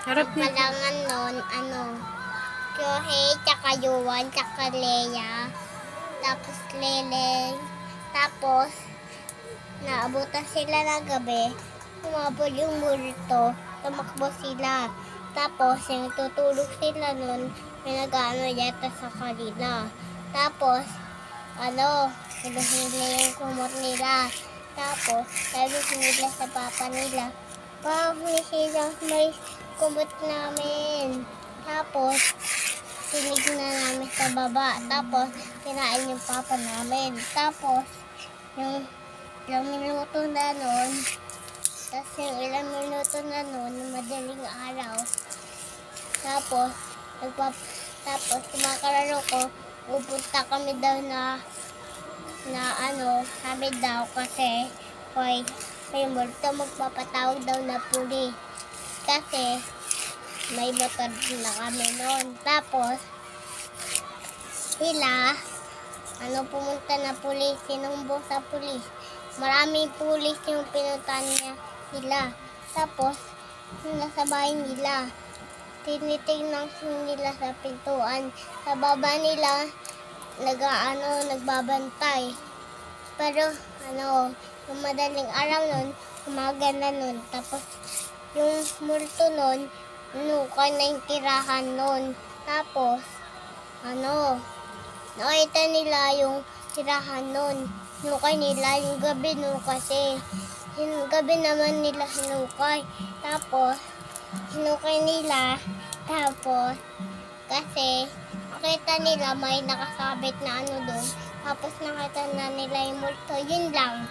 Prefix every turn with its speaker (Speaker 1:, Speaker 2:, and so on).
Speaker 1: Harap
Speaker 2: Ang
Speaker 1: niya.
Speaker 2: palangan nun, Kyohei, tsaka Yuan, tsaka Leia. Tapos Leleng. Tapos, naabutan sila ng gabi. Humabol yung multo. Tumakbo sila. Tapos, yung tutulog sila nun, may nag-ano yata sa kanila. Tapos, hinuhili yung kumot nila. Tapos, sabi nila sa papa nila, "Pa, may kumot namin." Tapos, tinignan namin sa baba. Tapos, kinain yung papa namin. Tapos, yung ilang minuto na nun, madaling araw. Tapos, kumakalaro ko, pupunta kami daw sabi daw kasi, may multo magpapatawag daw na pulis. Kasi, may motor na kami noon. Tapos, sila, pumunta na pulis, sinumbong sa pulis. Maraming pulis yung pinuntahan nila. Tapos, nasa bahay nila, tinitingnan nila sa pintuan. Sa baba nila, nagbabantay. Pero, yung madaling araw nun, umaga na nun. Tapos, yung multo nun, nukay na yung tirahan nun. Tapos, nakita nila yung tirahan nun. Nukay nila yung gabi nun kasi. Yung gabi naman nila hinukay. Tapos, hinukay nila. Tapos, kasi, nakita nila may nakasabit na doon. Tapos, nakita na nila yung multo. Yun lang.